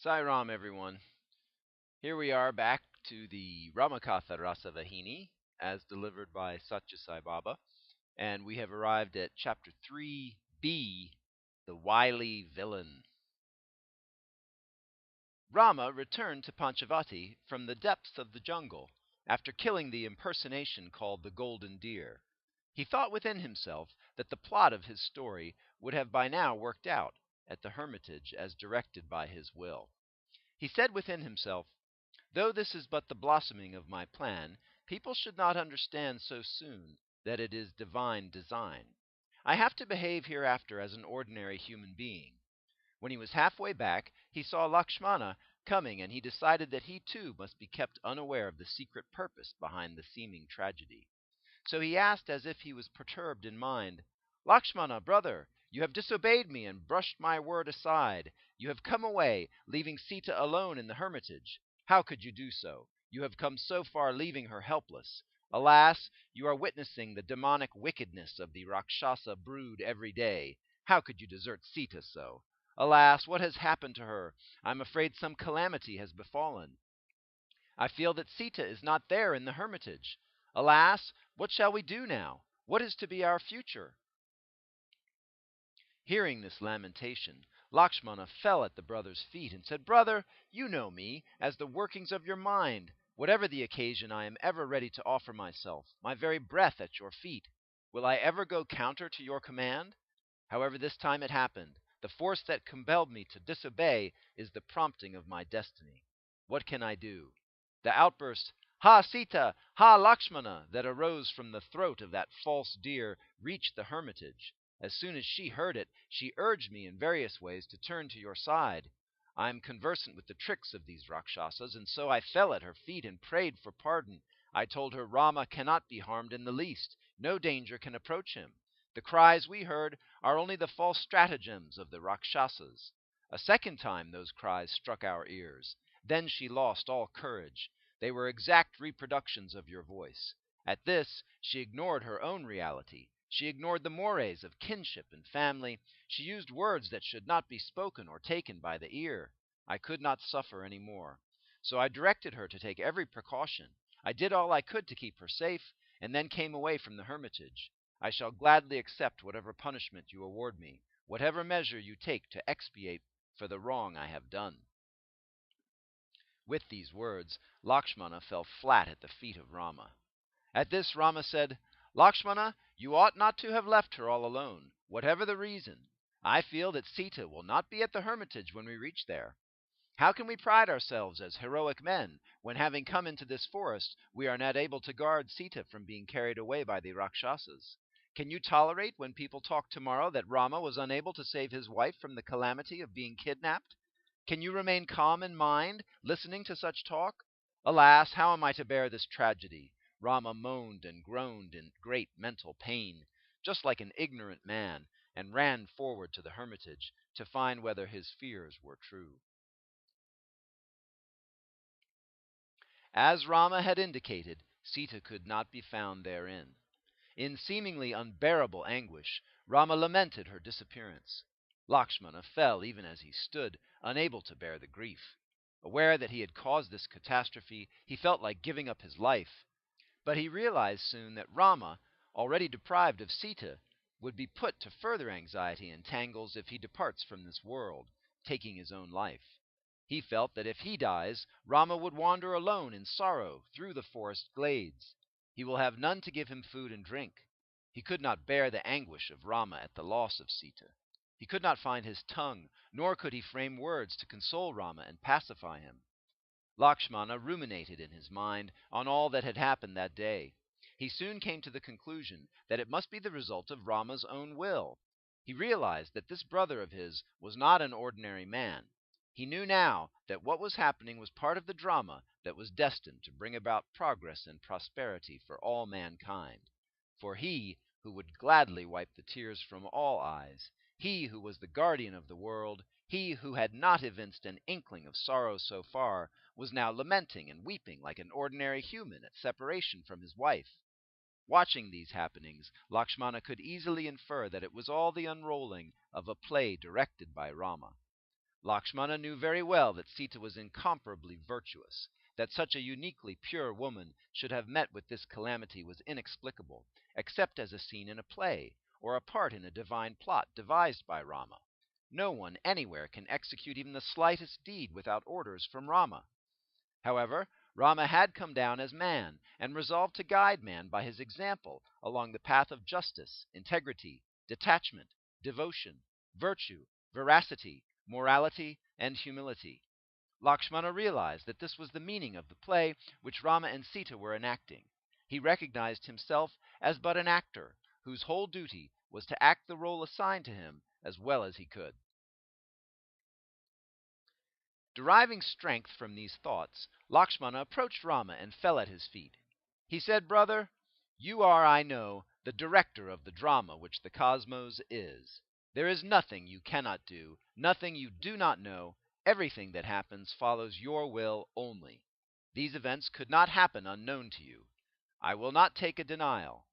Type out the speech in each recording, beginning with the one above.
Sai Ram, everyone. Here we are back to the Ramakatha Rasavahini, as delivered by Satya Sai Baba, and we have arrived at chapter 3b, the Wily Villain. Rama returned to Panchavati from the depths of the jungle after killing the impersonation called the Golden Deer. He thought within himself that the plot of his story would have by now worked out at the hermitage as directed by his will. He said within himself, "Though this is but the blossoming of my plan, people should not understand so soon that it is divine design. I have to behave hereafter as an ordinary human being." When he was halfway back, he saw Lakshmana coming, and he decided that he too must be kept unaware of the secret purpose behind the seeming tragedy. So he asked, as if he was perturbed in mind, "Lakshmana, brother, you have disobeyed me and brushed my word aside. You have come away, leaving Sita alone in the hermitage. How could you do so? You have come so far leaving her helpless. Alas, you are witnessing the demonic wickedness of the Rakshasa brood every day. How could you desert Sita so? Alas, what has happened to her? I am afraid some calamity has befallen. I feel that Sita is not there in the hermitage. Alas, what shall we do now? What is to be our future?" Hearing this lamentation, Lakshmana fell at the brother's feet and said, "Brother, you know me as the workings of your mind. Whatever the occasion, I am ever ready to offer myself, my very breath at your feet. Will I ever go counter to your command? However, this time it happened. The force that compelled me to disobey is the prompting of my destiny. What can I do?" The outburst, "Ha Sita! Ha Lakshmana!" that arose from the throat of that false deer reached the hermitage. As soon as she heard it, she urged me in various ways to turn to your side. I am conversant with the tricks of these Rakshasas, and so I fell at her feet and prayed for pardon. I told her Rama cannot be harmed in the least. No danger can approach him. The cries we heard are only the false stratagems of the Rakshasas. A second time those cries struck our ears. Then she lost all courage. They were exact reproductions of your voice. At this, she ignored her own reality. She ignored the mores of kinship and family. She used words that should not be spoken or taken by the ear. I could not suffer any more. So I directed her to take every precaution. I did all I could to keep her safe, and then came away from the hermitage. I shall gladly accept whatever punishment you award me, whatever measure you take to expiate for the wrong I have done." With these words, Lakshmana fell flat at the feet of Rama. At this, Rama said, "Lakshmana, you ought not to have left her all alone, whatever the reason. I feel that Sita will not be at the hermitage when we reach there. How can we pride ourselves as heroic men when, having come into this forest, we are not able to guard Sita from being carried away by the Rakshasas? Can you tolerate when people talk tomorrow that Rama was unable to save his wife from the calamity of being kidnapped? Can you remain calm in mind, listening to such talk? Alas, how am I to bear this tragedy?" Rama moaned and groaned in great mental pain, just like an ignorant man, and ran forward to the hermitage to find whether his fears were true. As Rama had indicated, Sita could not be found therein. In seemingly unbearable anguish, Rama lamented her disappearance. Lakshmana fell even as he stood, unable to bear the grief. Aware that he had caused this catastrophe, he felt like giving up his life. But he realized soon that Rama, already deprived of Sita, would be put to further anxiety and tangles if he departs from this world, taking his own life. He felt that if he dies, Rama would wander alone in sorrow through the forest glades. He will have none to give him food and drink. He could not bear the anguish of Rama at the loss of Sita. He could not find his tongue, nor could he frame words to console Rama and pacify him. Lakshmana ruminated in his mind on all that had happened that day. He soon came to the conclusion that it must be the result of Rama's own will. He realized that this brother of his was not an ordinary man. He knew now that what was happening was part of the drama that was destined to bring about progress and prosperity for all mankind. For he, who would gladly wipe the tears from all eyes, he who was the guardian of the world, he who had not evinced an inkling of sorrow so far, was now lamenting and weeping like an ordinary human at separation from his wife. Watching these happenings, Lakshmana could easily infer that it was all the unrolling of a play directed by Rama. Lakshmana knew very well that Sita was incomparably virtuous. That such a uniquely pure woman should have met with this calamity was inexplicable, except as a scene in a play, or a part in a divine plot devised by Rama. No one anywhere can execute even the slightest deed without orders from Rama. However, Rama had come down as man, and resolved to guide man by his example along the path of justice, integrity, detachment, devotion, virtue, veracity, morality, and humility. Lakshmana realized that this was the meaning of the play which Rama and Sita were enacting. He recognized himself as but an actor, whose whole duty was to act the role assigned to him as well as he could. Deriving strength from these thoughts, Lakshmana approached Rama and fell at his feet. He said, "Brother, you are, I know, the director of the drama which the cosmos is. There is nothing you cannot do, nothing you do not know. Everything that happens follows your will only. These events could not happen unknown to you. I will not take a denial.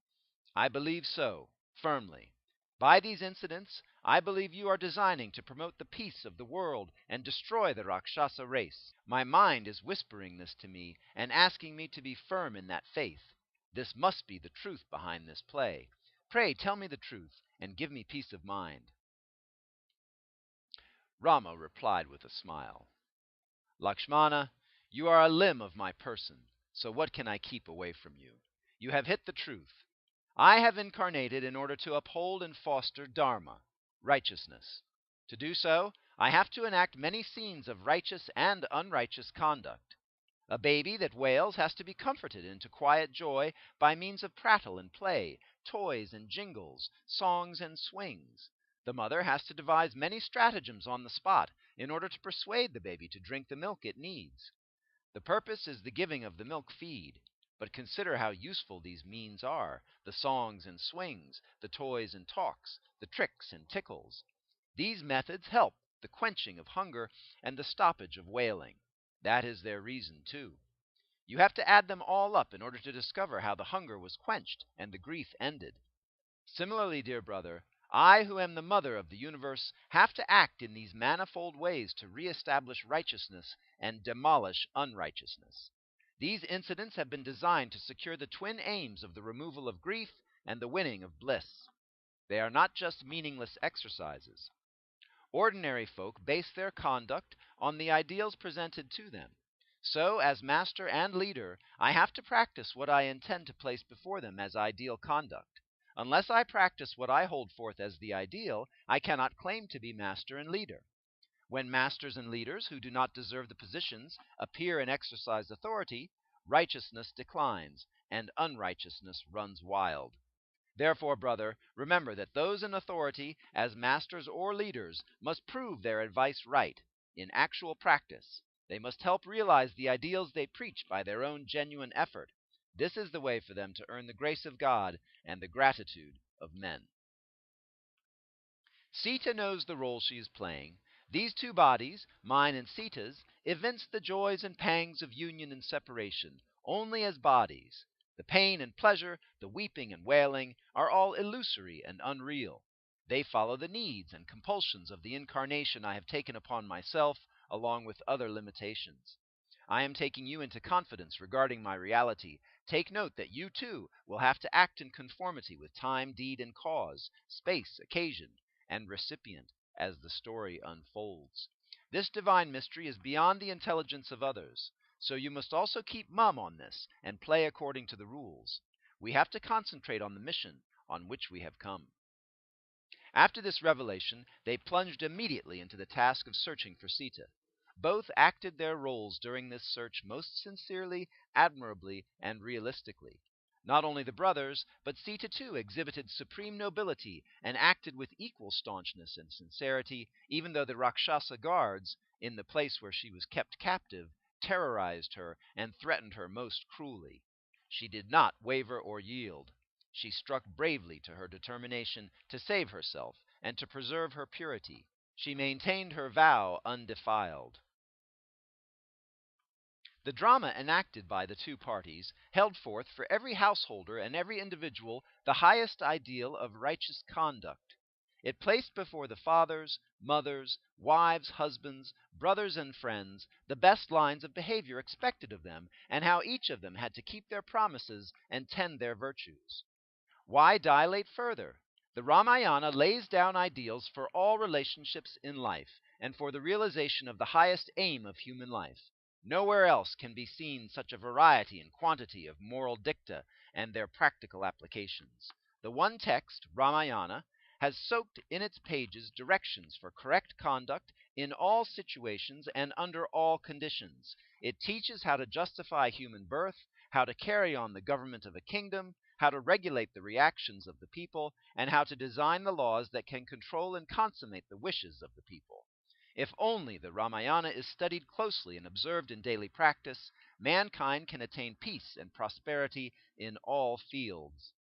I believe so, firmly. By these incidents, I believe you are designing to promote the peace of the world and destroy the Rakshasa race. My mind is whispering this to me and asking me to be firm in that faith. This must be the truth behind this play. Pray tell me the truth and give me peace of mind." Rama replied with a smile, "Lakshmana, you are a limb of my person, so what can I keep away from you? You have hit the truth. I have incarnated in order to uphold and foster dharma, righteousness. To do so, I have to enact many scenes of righteous and unrighteous conduct. A baby that wails has to be comforted into quiet joy by means of prattle and play, toys and jingles, songs and swings. The mother has to devise many stratagems on the spot in order to persuade the baby to drink the milk it needs. The purpose is the giving of the milk feed. But consider how useful these means are, the songs and swings, the toys and talks, the tricks and tickles. These methods help the quenching of hunger and the stoppage of wailing. That is their reason, too. You have to add them all up in order to discover how the hunger was quenched and the grief ended. Similarly, dear brother, I, who am the mother of the universe, have to act in these manifold ways to re-establish righteousness and demolish unrighteousness. These incidents have been designed to secure the twin aims of the removal of grief and the winning of bliss. They are not just meaningless exercises. Ordinary folk base their conduct on the ideals presented to them. So, as master and leader, I have to practice what I intend to place before them as ideal conduct. Unless I practice what I hold forth as the ideal, I cannot claim to be master and leader. When masters and leaders who do not deserve the positions appear and exercise authority, righteousness declines, and unrighteousness runs wild. Therefore, brother, remember that those in authority, as masters or leaders, must prove their advice right, in actual practice. They must help realize the ideals they preach by their own genuine effort. This is the way for them to earn the grace of God and the gratitude of men. Sita knows the role she is playing. These two bodies, mine and Sita's, evince the joys and pangs of union and separation only as bodies. The pain and pleasure, the weeping and wailing, are all illusory and unreal. They follow the needs and compulsions of the incarnation I have taken upon myself, along with other limitations. I am taking you into confidence regarding my reality. Take note that you, too, will have to act in conformity with time, deed, and cause, space, occasion, and recipient as the story unfolds. This divine mystery is beyond the intelligence of others, so you must also keep mum on this and play according to the rules. We have to concentrate on the mission on which we have come." After this revelation, they plunged immediately into the task of searching for Sita. Both acted their roles during this search most sincerely, admirably, and realistically. Not only the brothers, but Sita too exhibited supreme nobility and acted with equal staunchness and sincerity, even though the Rakshasa guards, in the place where she was kept captive, terrorized her and threatened her most cruelly. She did not waver or yield. She stuck bravely to her determination to save herself and to preserve her purity. She maintained her vow undefiled. The drama enacted by the two parties held forth for every householder and every individual the highest ideal of righteous conduct. It placed before the fathers, mothers, wives, husbands, brothers, and friends the best lines of behavior expected of them, and how each of them had to keep their promises and tend their virtues. Why dilate further? The Ramayana lays down ideals for all relationships in life, and for the realization of the highest aim of human life. Nowhere else can be seen such a variety and quantity of moral dicta and their practical applications. The one text, Ramayana, has soaked in its pages directions for correct conduct in all situations and under all conditions. It teaches how to justify human birth, how to carry on the government of a kingdom, how to regulate the reactions of the people, and how to design the laws that can control and consummate the wishes of the people. If only the Ramayana is studied closely and observed in daily practice, mankind can attain peace and prosperity in all fields.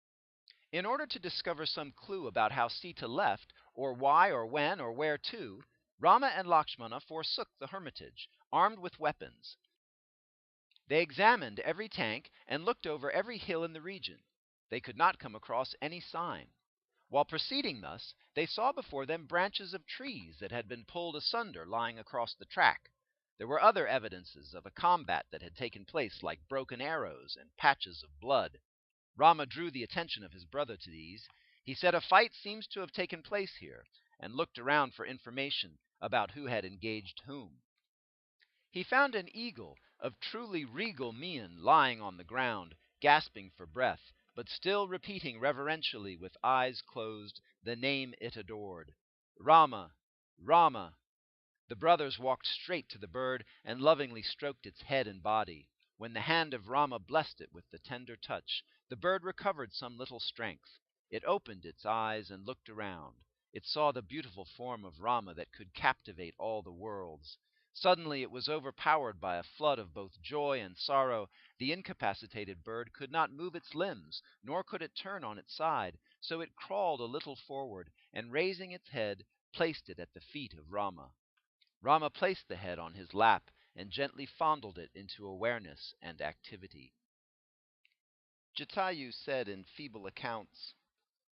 In order to discover some clue about how Sita left, or why or when or where to, Rama and Lakshmana forsook the hermitage, armed with weapons. They examined every tank and looked over every hill in the region. They could not come across any sign. While proceeding thus, they saw before them branches of trees that had been pulled asunder lying across the track. There were other evidences of a combat that had taken place, like broken arrows and patches of blood. Rama drew the attention of his brother to these. He said, "A fight seems to have taken place here," and looked around for information about who had engaged whom. He found an eagle of truly regal mien lying on the ground, gasping for breath, but still repeating reverentially with eyes closed the name it adored, Rama, Rama. The brothers walked straight to the bird and lovingly stroked its head and body. When the hand of Rama blessed it with the tender touch, the bird recovered some little strength. It opened its eyes and looked around. It saw the beautiful form of Rama that could captivate all the worlds. Suddenly it was overpowered by a flood of both joy and sorrow. The incapacitated bird could not move its limbs, nor could it turn on its side, so it crawled a little forward, and raising its head, placed it at the feet of Rama. Rama placed the head on his lap and gently fondled it into awareness and activity. Jatayu said in feeble accounts,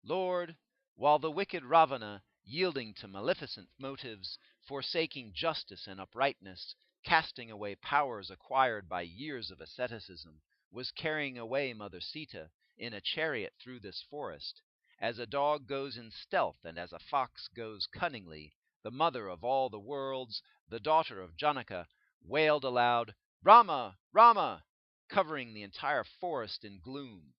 "Lord, while the wicked Ravana, yielding to maleficent motives, forsaking justice and uprightness, casting away powers acquired by years of asceticism, was carrying away Mother Sita in a chariot through this forest, as a dog goes in stealth and as a fox goes cunningly, the mother of all the worlds, the daughter of Janaka, wailed aloud, 'Rama! Rama!' covering the entire forest in gloom.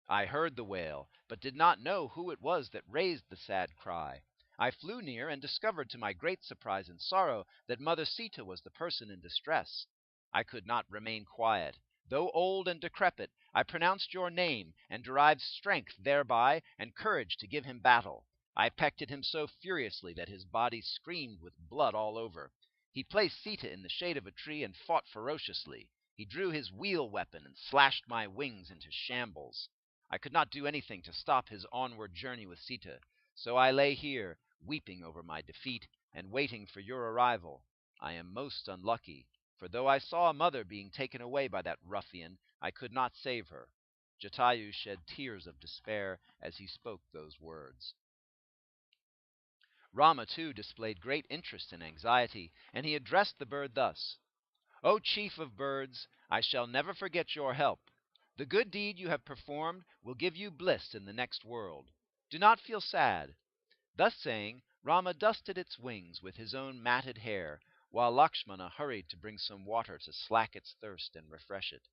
I heard the wail, but did not know who it was that raised the sad cry. I flew near and discovered to my great surprise and sorrow that Mother Sita was the person in distress. I could not remain quiet. Though old and decrepit, I pronounced your name, and derived strength thereby and courage to give him battle. I pecked at him so furiously that his body screamed with blood all over. He placed Sita in the shade of a tree and fought ferociously. He drew his wheel weapon and slashed my wings into shambles. I could not do anything to stop his onward journey with Sita, so I lay here, weeping over my defeat, and waiting for your arrival. I am most unlucky, for though I saw a mother being taken away by that ruffian, I could not save her." Jatayu shed tears of despair as he spoke those words. Rama, too, displayed great interest and anxiety, and he addressed the bird thus, "O chief of birds, I shall never forget your help. The good deed you have performed will give you bliss in the next world. Do not feel sad." Thus saying, Rama dusted its wings with his own matted hair, while Lakshmana hurried to bring some water to slack its thirst and refresh it.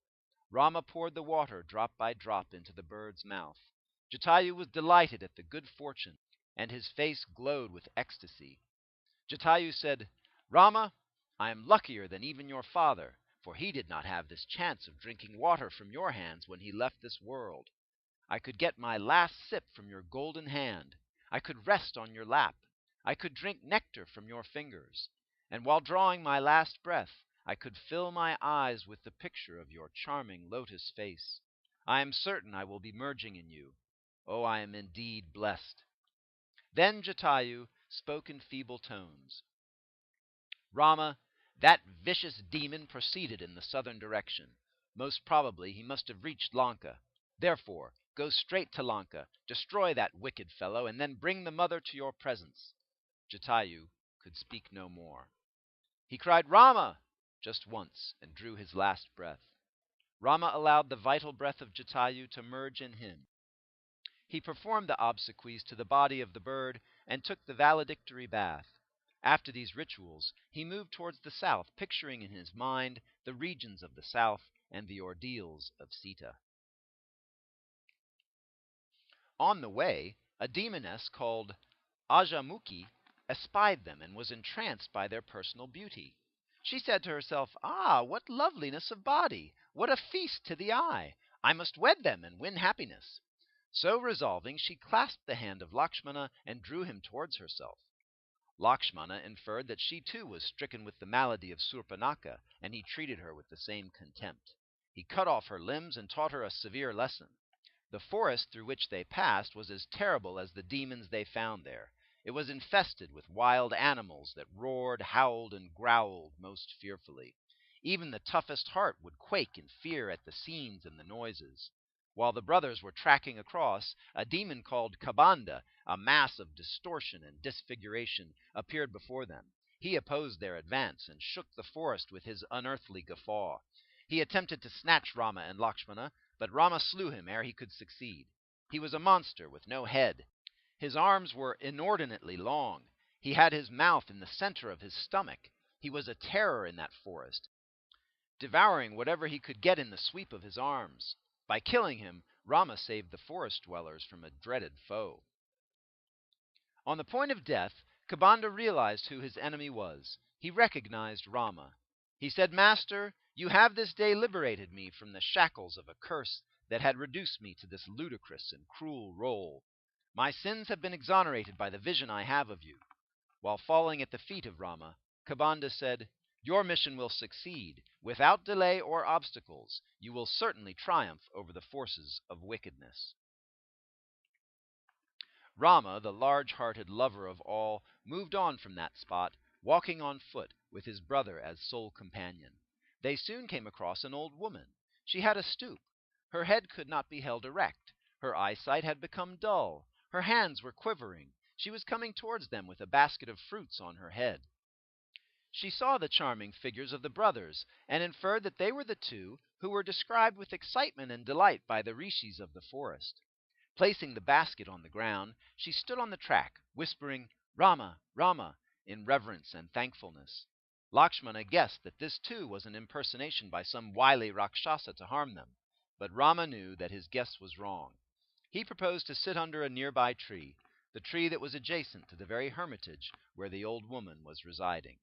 Rama poured the water drop by drop into the bird's mouth. Jatayu was delighted at the good fortune, and his face glowed with ecstasy. Jatayu said, "Rama, I am luckier than even your father, for he did not have this chance of drinking water from your hands when he left this world. I could get my last sip from your golden hand. I could rest on your lap. I could drink nectar from your fingers. And while drawing my last breath, I could fill my eyes with the picture of your charming lotus face. I am certain I will be merging in you. Oh, I am indeed blessed." Then Jatayu spoke in feeble tones. "Rama, that vicious demon proceeded in the southern direction. Most probably he must have reached Lanka. Therefore, go straight to Lanka, destroy that wicked fellow, and then bring the mother to your presence." Jatayu could speak no more. He cried, "Rama!" just once, and drew his last breath. Rama allowed the vital breath of Jatayu to merge in him. He performed the obsequies to the body of the bird and took the valedictory bath. After these rituals, he moved towards the south, picturing in his mind the regions of the south and the ordeals of Sita. On the way, a demoness called Ajamukhi espied them and was entranced by their personal beauty. She said to herself, "Ah, what loveliness of body! What a feast to the eye! I must wed them and win happiness." So resolving, she clasped the hand of Lakshmana and drew him towards herself. Lakshmana inferred that she too was stricken with the malady of Surpanaka, and he treated her with the same contempt. He cut off her limbs and taught her a severe lesson. The forest through which they passed was as terrible as the demons they found there. It was infested with wild animals that roared, howled, and growled most fearfully. Even the toughest heart would quake in fear at the scenes and the noises. While the brothers were tracking across, a demon called Kabanda, a mass of distortion and disfiguration, appeared before them. He opposed their advance and shook the forest with his unearthly guffaw. He attempted to snatch Rama and Lakshmana, but Rama slew him ere he could succeed. He was a monster with no head. His arms were inordinately long. He had his mouth in the center of his stomach. He was a terror in that forest, devouring whatever he could get in the sweep of his arms. By killing him, Rama saved the forest dwellers from a dreaded foe. On the point of death, Kabanda realized who his enemy was. He recognized Rama. He said, "Master, you have this day liberated me from the shackles of a curse that had reduced me to this ludicrous and cruel role. My sins have been exonerated by the vision I have of you." While falling at the feet of Rama, Kabanda said, "Your mission will succeed. Without delay or obstacles, you will certainly triumph over the forces of wickedness." Rama, the large-hearted lover of all, moved on from that spot, walking on foot, with his brother as sole companion. They soon came across an old woman. She had a stoop. Her head could not be held erect. Her eyesight had become dull. Her hands were quivering. She was coming towards them with a basket of fruits on her head. She saw the charming figures of the brothers, and inferred that they were the two who were described with excitement and delight by the rishis of the forest. Placing the basket on the ground, she stood on the track, whispering, "Rama, Rama," in reverence and thankfulness. Lakshmana guessed that this too was an impersonation by some wily Rakshasa to harm them, but Rama knew that his guess was wrong. He proposed to sit under a nearby tree, the tree that was adjacent to the very hermitage where the old woman was residing.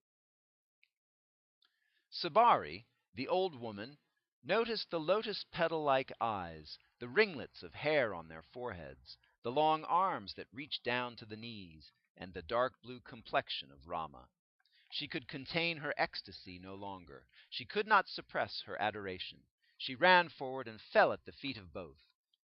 Sabari, the old woman, noticed the lotus petal-like eyes, the ringlets of hair on their foreheads, the long arms that reached down to the knees, and the dark blue complexion of Rama. She could contain her ecstasy no longer. She could not suppress her adoration. She ran forward and fell at the feet of both.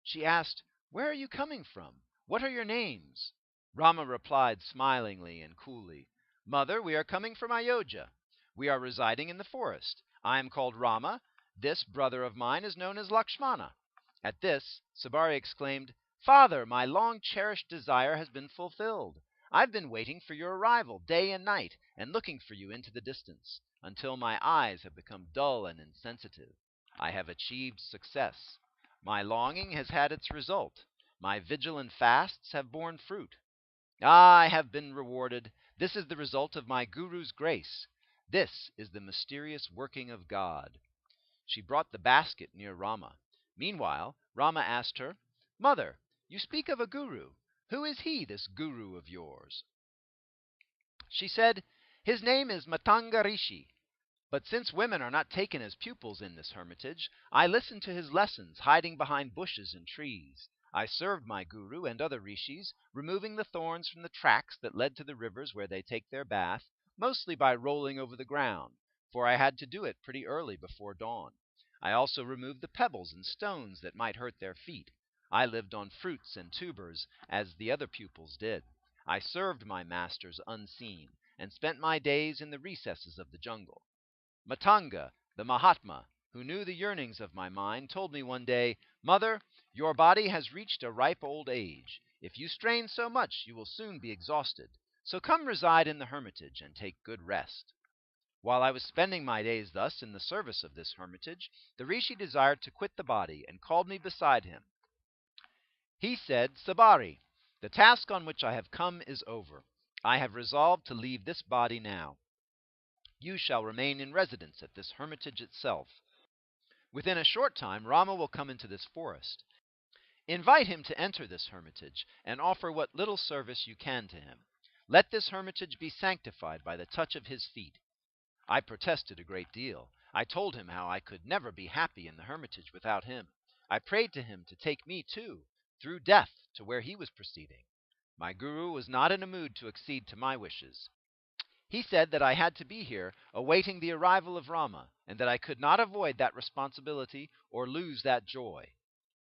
She asked, "Where are you coming from? What are your names?" Rama replied smilingly and coolly, "Mother, we are coming from Ayodhya. We are residing in the forest. I am called Rama. This brother of mine is known as Lakshmana." At this, Sabari exclaimed, "Father, my long-cherished desire has been fulfilled. I've been waiting for your arrival day and night, and looking for you into the distance, until my eyes have become dull and insensitive. I have achieved success. My longing has had its result. My vigilant fasts have borne fruit. Ah, I have been rewarded. This is the result of my Guru's grace. This is the mysterious working of God." She brought the basket near Rama. Meanwhile, Rama asked her, "Mother, you speak of a guru. Who is he, this guru of yours?" She said, "His name is Matanga Rishi. But since women are not taken as pupils in this hermitage, I listened to his lessons, hiding behind bushes and trees. I served my guru and other rishis, removing the thorns from the tracks that led to the rivers where they take their bath, mostly by rolling over the ground, for I had to do it pretty early before dawn. I also removed the pebbles and stones that might hurt their feet. I lived on fruits and tubers, as the other pupils did. I served my masters unseen, and spent my days in the recesses of the jungle. Matanga, the Mahatma, who knew the yearnings of my mind, told me one day, "Mother, your body has reached a ripe old age. If you strain so much, you will soon be exhausted. So come reside in the hermitage and take good rest." While I was spending my days thus in the service of this hermitage, the rishi desired to quit the body, and called me beside him. He said, "Sabari, the task on which I have come is over. I have resolved to leave this body now. You shall remain in residence at this hermitage itself. Within a short time Rama will come into this forest. Invite him to enter this hermitage, and offer what little service you can to him. Let this hermitage be sanctified by the touch of his feet." I protested a great deal. I told him how I could never be happy in the hermitage without him. I prayed to him to take me too, through death, to where he was proceeding. My guru was not in a mood to accede to my wishes. He said that I had to be here, awaiting the arrival of Rama, and that I could not avoid that responsibility or lose that joy.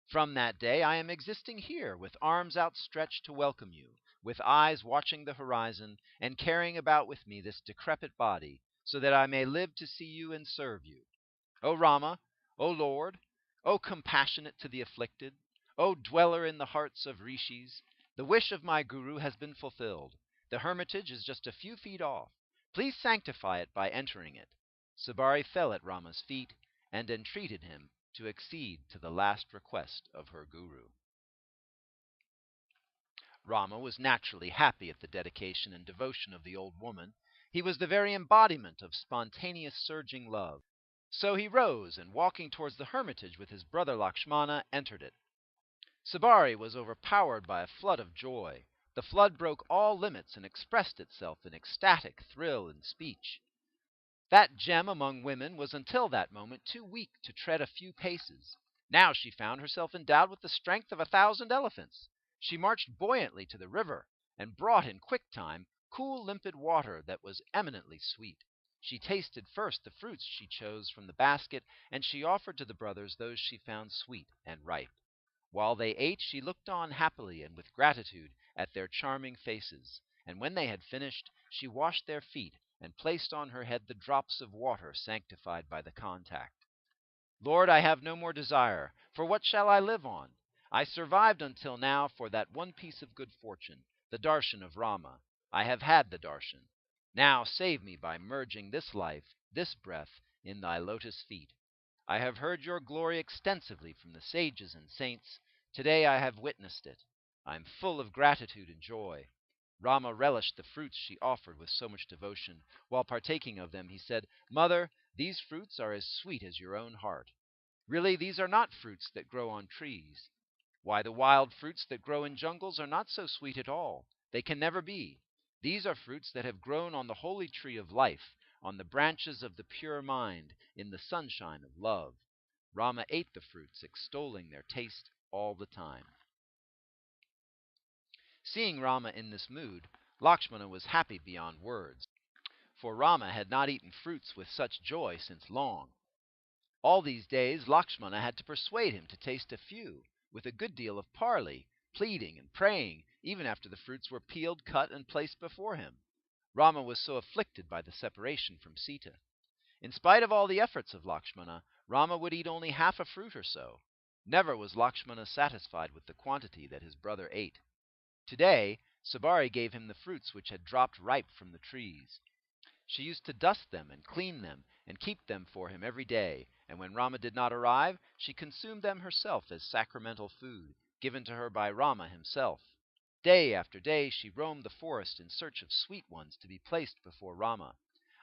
From that day I am existing here, with arms outstretched to welcome you, with eyes watching the horizon, and carrying about with me this decrepit body, so that I may live to see you and serve you. O Rama, O Lord, O compassionate to the afflicted, O dweller in the hearts of rishis, the wish of my guru has been fulfilled. The hermitage is just a few feet off. Please sanctify it by entering it." Sabari fell at Rama's feet and entreated him to accede to the last request of her guru. Rama was naturally happy at the dedication and devotion of the old woman. He was the very embodiment of spontaneous surging love. So he rose, and walking towards the hermitage with his brother Lakshmana, entered it. Sabari was overpowered by a flood of joy. The flood broke all limits and expressed itself in ecstatic thrill and speech. That gem among women was until that moment too weak to tread a few paces. Now she found herself endowed with the strength of 1,000 elephants. She marched buoyantly to the river, and brought in quick time cool, limpid water that was eminently sweet. She tasted first the fruits she chose from the basket, and she offered to the brothers those she found sweet and ripe. While they ate, she looked on happily and with gratitude at their charming faces, and when they had finished, she washed their feet and placed on her head the drops of water sanctified by the contact. "Lord, I have no more desire, for what shall I live on? I survived until now for that one piece of good fortune, the darshan of Rama. I have had the darshan. Now save me by merging this life, this breath, in thy lotus feet. I have heard your glory extensively from the sages and saints. Today I have witnessed it. I am full of gratitude and joy." Rama relished the fruits she offered with so much devotion. While partaking of them, he said, "Mother, these fruits are as sweet as your own heart. Really, these are not fruits that grow on trees. Why, the wild fruits that grow in jungles are not so sweet at all. They can never be. These are fruits that have grown on the holy tree of life, on the branches of the pure mind, in the sunshine of love." Rama ate the fruits, extolling their taste all the time. Seeing Rama in this mood, Lakshmana was happy beyond words, for Rama had not eaten fruits with such joy since long. All these days Lakshmana had to persuade him to taste a few, with a good deal of parley, pleading and praying, even after the fruits were peeled, cut, and placed before him. Rama was so afflicted by the separation from Sita. In spite of all the efforts of Lakshmana, Rama would eat only half a fruit or so. Never was Lakshmana satisfied with the quantity that his brother ate. Today, Sabari gave him the fruits which had dropped ripe from the trees. She used to dust them and clean them and keep them for him every day, and when Rama did not arrive, she consumed them herself as sacramental food, given to her by Rama himself. Day after day she roamed the forest in search of sweet ones to be placed before Rama.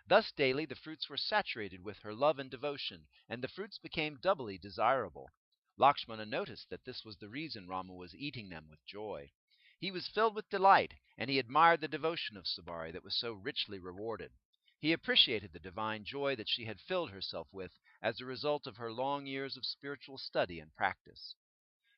Thus daily the fruits were saturated with her love and devotion, and the fruits became doubly desirable. Lakshmana noticed that this was the reason Rama was eating them with joy. He was filled with delight, and he admired the devotion of Sabari that was so richly rewarded. He appreciated the divine joy that she had filled herself with as a result of her long years of spiritual study and practice.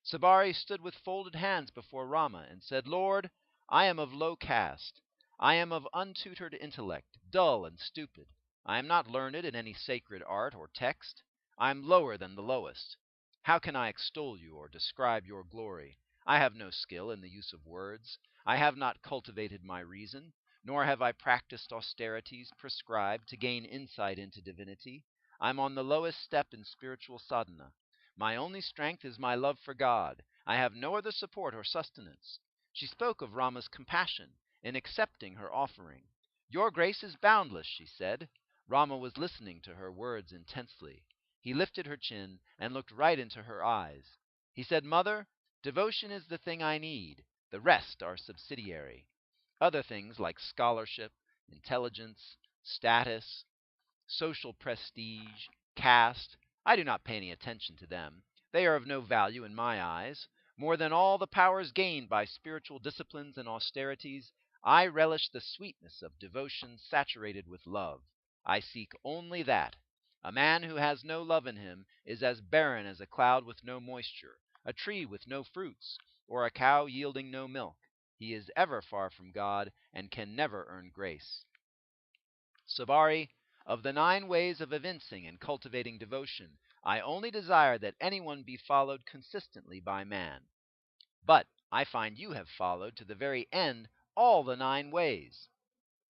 Sabari stood with folded hands before Rama and said, "Lord, I am of low caste. I am of untutored intellect, dull and stupid. I am not learned in any sacred art or text. I am lower than the lowest. How can I extol you or describe your glory? I have no skill in the use of words. I have not cultivated my reason. nor have I practiced austerities prescribed to gain insight into divinity. I'm on the lowest step in spiritual sadhana. My only strength is my love for God. I have no other support or sustenance. She spoke of Rama's compassion in accepting her offering. Your grace is boundless, she said. Rama was listening to her words intensely. He lifted her chin and looked right into her eyes. He said, Mother, devotion is the thing I need. The rest are subsidiary. Other things like scholarship, intelligence, status, social prestige, caste, I do not pay any attention to them. They are of no value in my eyes. More than all the powers gained by spiritual disciplines and austerities, I relish the sweetness of devotion saturated with love. I seek only that. A man who has no love in him is as barren as a cloud with no moisture, a tree with no fruits, or a cow yielding no milk. He is ever far from God and can never earn grace. Sabari, of the 9 ways of evincing and cultivating devotion, I only desire that anyone be followed consistently by man. But I find you have followed to the very end all the 9 ways.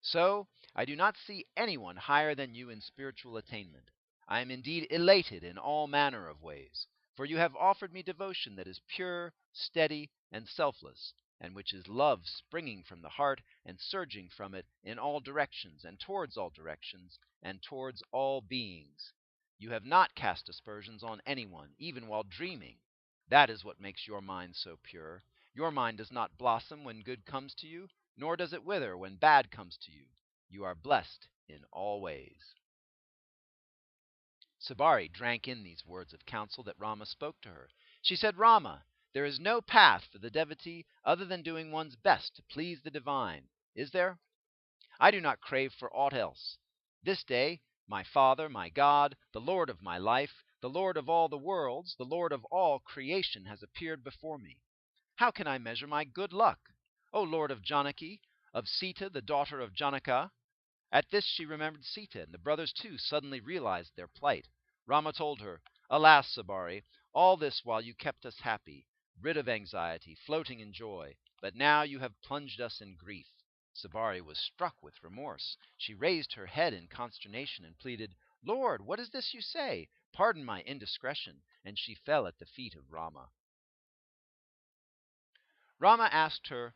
So I do not see anyone higher than you in spiritual attainment. I am indeed elated in all manner of ways, for you have offered me devotion that is pure, steady, and selfless, and which is love springing from the heart and surging from it in all directions and towards all beings. You have not cast aspersions on anyone, even while dreaming. That is what makes your mind so pure. Your mind does not blossom when good comes to you, nor does it wither when bad comes to you. You are blessed in all ways. Sabari drank in these words of counsel that Rama spoke to her. She said, Rama, there is no path for the devotee other than doing one's best to please the divine. Is there? I do not crave for aught else. This day, my Father, my God, the Lord of my life, the Lord of all the worlds, the Lord of all creation has appeared before me. How can I measure my good luck? O Lord of Janaki, of Sita, the daughter of Janaka. At this she remembered Sita, and the brothers too suddenly realized their plight. Rama told her, Alas, Sabari, all this while you kept us happy, rid of anxiety, floating in joy, but now you have plunged us in grief. Sabari was struck with remorse. She raised her head in consternation and pleaded, Lord, what is this you say? Pardon my indiscretion, and she fell at the feet of Rama. Rama asked her,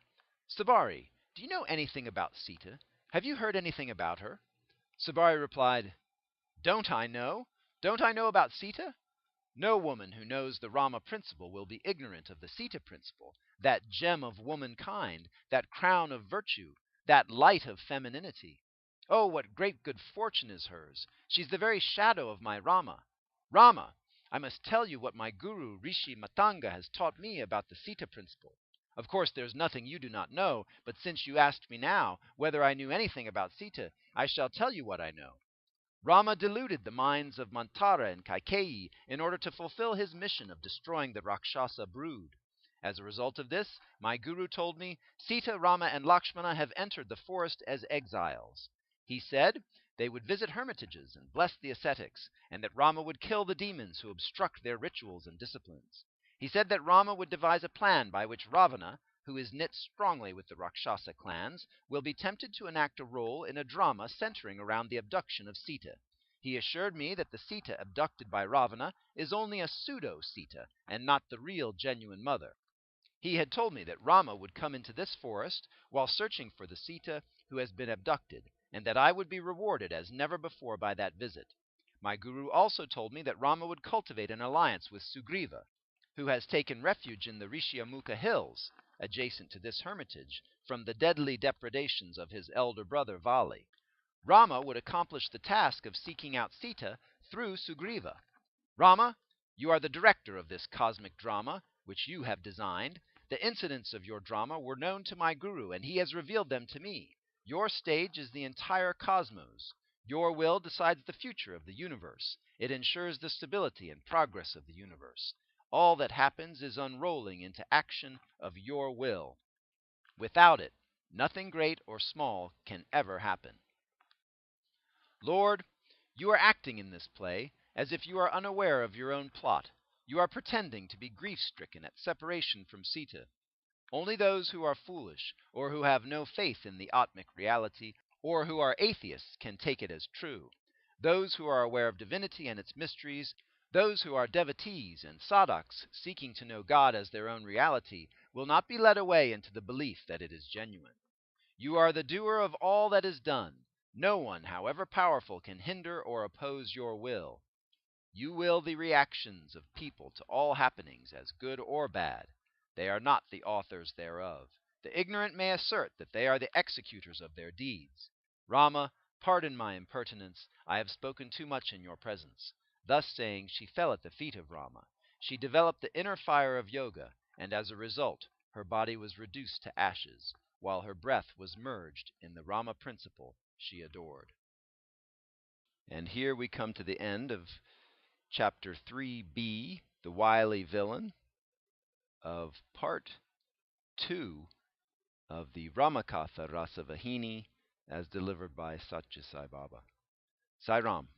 Sabari, do you know anything about Sita? Have you heard anything about her? Sabari replied, Don't I know? Don't I know about Sita? No woman who knows the Rama principle will be ignorant of the Sita principle, that gem of womankind, that crown of virtue, that light of femininity. Oh, what great good fortune is hers! She's the very shadow of my Rama. Rama, I must tell you what my guru, Rishi Matanga, has taught me about the Sita principle. Of course, there's nothing you do not know, but since you asked me now whether I knew anything about Sita, I shall tell you what I know. Rama deluded the minds of Mantara and Kaikeyi in order to fulfill his mission of destroying the Rakshasa brood. As a result of this, my guru told me, Sita, Rama, and Lakshmana have entered the forest as exiles. He said they would visit hermitages and bless the ascetics, and that Rama would kill the demons who obstruct their rituals and disciplines. He said that Rama would devise a plan by which Ravana, who is knit strongly with the Rakshasa clans, will be tempted to enact a role in a drama centering around the abduction of Sita. He assured me that the Sita abducted by Ravana is only a pseudo-Sita, and not the real genuine mother. He had told me that Rama would come into this forest while searching for the Sita who has been abducted, and that I would be rewarded as never before by that visit. My guru also told me that Rama would cultivate an alliance with Sugriva, who has taken refuge in the Rishyamukha hills, adjacent to this hermitage, from the deadly depredations of his elder brother Wily. Rama would accomplish the task of seeking out Sita through Sugriva. Rama, you are the director of this cosmic drama, which you have designed. The incidents of your drama were known to my guru, and he has revealed them to me. Your stage is the entire cosmos. Your will decides the future of the universe. It ensures the stability and progress of the universe. All that happens is unrolling into action of your will. Without it, nothing great or small can ever happen. Lord, you are acting in this play as if you are unaware of your own plot. You are pretending to be grief-stricken at separation from Sita. Only those who are foolish, or who have no faith in the Atmic reality, or who are atheists can take it as true. Those who are aware of divinity and its mysteries, those who are devotees and sadhaks seeking to know God as their own reality, will not be led away into the belief that it is genuine. You are the doer of all that is done. No one, however powerful, can hinder or oppose your will. You will the reactions of people to all happenings, as good or bad. They are not the authors thereof. The ignorant may assert that they are the executors of their deeds. Rama, pardon my impertinence. I have spoken too much in your presence. Thus saying, she fell at the feet of Rama. She developed the inner fire of yoga, and as a result, her body was reduced to ashes, while her breath was merged in the Rama principle she adored. And here we come to the end of Chapter 3b, The Wily Villain, of Part 2 of the Ramakatha Rasavahini, as delivered by Satya Sai Baba. Sai Ram.